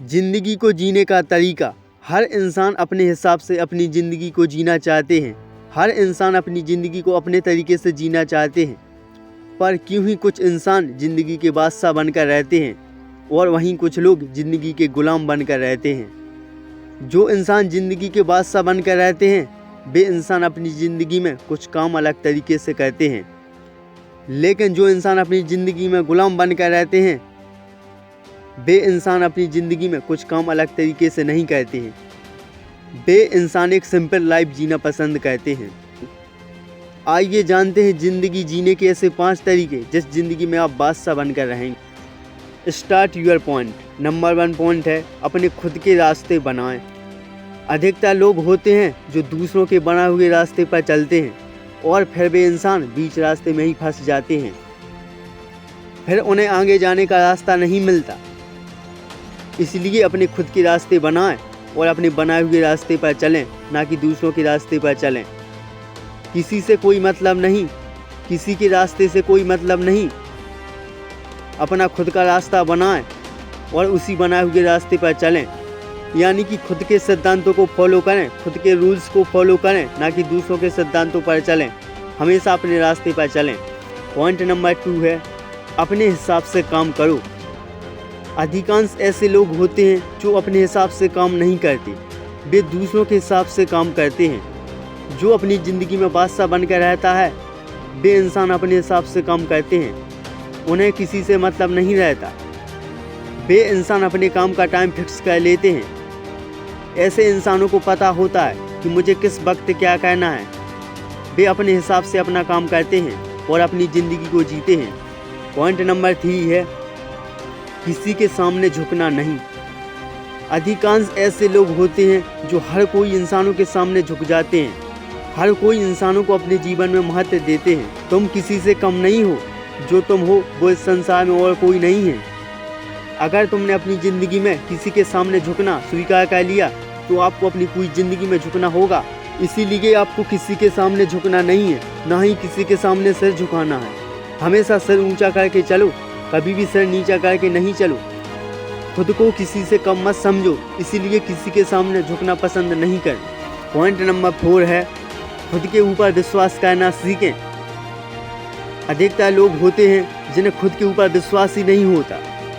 ज़िंदगी को जीने का तरीका। हर इंसान अपने हिसाब से अपनी ज़िंदगी को जीना चाहते हैं। हर इंसान अपनी ज़िंदगी को अपने तरीके से जीना चाहते हैं, पर क्यों ही कुछ इंसान ज़िंदगी के बादशाह बनकर रहते हैं और वहीं कुछ लोग ज़िंदगी के गुलाम बनकर रहते हैं। जो इंसान ज़िंदगी के बादशाह बनकर रहते हैं वे इंसान अपनी ज़िंदगी में कुछ काम अलग तरीके से करते हैं, लेकिन जो इंसान अपनी ज़िंदगी में गुलाम बनकर रहते हैं वे इंसान अपनी ज़िंदगी में कुछ काम अलग तरीके से नहीं करते हैं। वे इंसान एक सिंपल लाइफ जीना पसंद करते हैं। आइए जानते हैं ज़िंदगी जीने के ऐसे 5 तरीके जिस ज़िंदगी में आप बादशाह बनकर रहेंगे। Start your point. Number 1 point है अपने खुद के रास्ते बनाएं। अधिकतर लोग होते हैं जो दूसरों के बनाए हुए रास्ते पर चलते हैं और फिर वे इंसान बीच रास्ते में ही फंस जाते हैं। फिर उन्हें आगे जाने का रास्ता नहीं मिलता। इसलिए अपने खुद के रास्ते बनाएं और अपने बनाए हुए रास्ते पर चलें, ना कि दूसरों के रास्ते पर चलें। किसी से कोई मतलब नहीं, किसी के रास्ते से कोई मतलब नहीं। अपना खुद का रास्ता बनाएं और उसी बनाए हुए रास्ते पर चलें, यानी कि खुद के सिद्धांतों को फॉलो करें, खुद के रूल्स को फॉलो करें, ना कि दूसरों के सिद्धांतों पर चलें। हमेशा अपने रास्ते पर चलें। पॉइंट नंबर 2 है अपने हिसाब से काम करो। अधिकांश ऐसे लोग होते हैं जो अपने हिसाब से काम नहीं करते, वे दूसरों के हिसाब से काम करते हैं। जो अपनी ज़िंदगी में बादशाह बनकर रहता है वे इंसान अपने हिसाब से काम करते हैं, उन्हें किसी से मतलब नहीं रहता। वे इंसान अपने काम का टाइम फिक्स कर लेते हैं। ऐसे इंसानों को पता होता है कि मुझे किस वक्त क्या करना है। वे अपने हिसाब से अपना काम करते हैं और अपनी ज़िंदगी को जीते हैं। पॉइंट नंबर 3 है किसी के सामने झुकना नहीं। अधिकांश ऐसे लोग होते हैं जो हर कोई इंसानों के सामने झुक जाते हैं। हर कोई इंसानों को अपने जीवन में महत्व देते हैं। तुम किसी से कम नहीं हो, जो तुम हो वो इस संसार में और कोई नहीं है। अगर तुमने अपनी ज़िंदगी में किसी के सामने झुकना स्वीकार कर लिया तो आपको अपनी पूरी ज़िंदगी में झुकना होगा। इसीलिए आपको किसी के सामने झुकना नहीं है, ना ही किसी के सामने सिर झुकाना है। हमेशा सिर ऊंचा करके चलो, कभी भी सिर नीचा करके नहीं चलो। खुद को किसी से कम मत समझो, इसीलिए किसी के सामने झुकना पसंद नहीं करें। पॉइंट नंबर 4 है खुद के ऊपर विश्वास करना सीखें। अधिकतर लोग होते हैं जिन्हें खुद के ऊपर विश्वास ही नहीं होता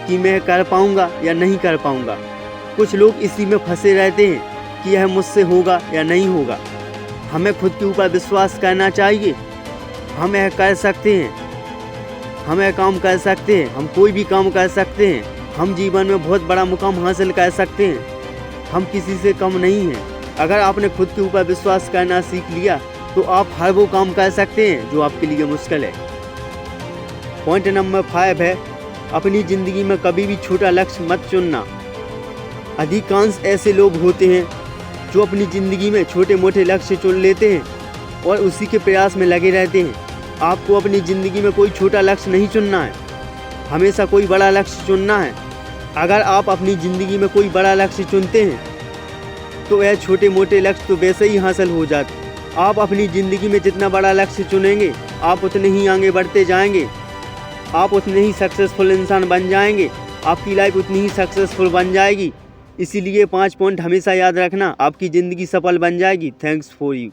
कि मैं कर पाऊंगा या नहीं कर पाऊंगा। कुछ लोग इसी में फंसे रहते हैं कि यह मुझसे होगा या नहीं होगा। हमें खुद के ऊपर विश्वास करना चाहिए। हम यह कर सकते हैं, हम यह काम कर सकते हैं, हम कोई भी काम कर सकते हैं। हम जीवन में बहुत बड़ा मुकाम हासिल कर सकते हैं। हम किसी से कम नहीं हैं। अगर आपने खुद के ऊपर विश्वास करना सीख लिया तो आप हर वो काम कर सकते हैं जो आपके लिए मुश्किल है। पॉइंट नंबर 5 है अपनी ज़िंदगी में कभी भी छोटा लक्ष्य मत चुनना। अधिकांश ऐसे लोग होते हैं जो अपनी ज़िंदगी में छोटे मोटे लक्ष्य चुन लेते हैं और उसी के प्रयास में लगे रहते हैं। आपको अपनी ज़िंदगी में कोई छोटा लक्ष्य नहीं चुनना है, हमेशा कोई बड़ा लक्ष्य चुनना है। अगर आप अपनी ज़िंदगी में कोई बड़ा लक्ष्य चुनते हैं तो यह छोटे मोटे लक्ष्य तो वैसे ही हासिल हो जाते हैं। आप अपनी ज़िंदगी में जितना बड़ा लक्ष्य चुनेंगे आप उतने ही आगे बढ़ते जाएंगे, आप उतने ही सक्सेसफुल इंसान बन जाएंगे, आपकी लाइफ उतनी ही सक्सेसफुल बन जाएगी। इसीलिए 5 पॉइंट हमेशा याद रखना, आपकी ज़िंदगी सफल बन जाएगी। Thanks for you.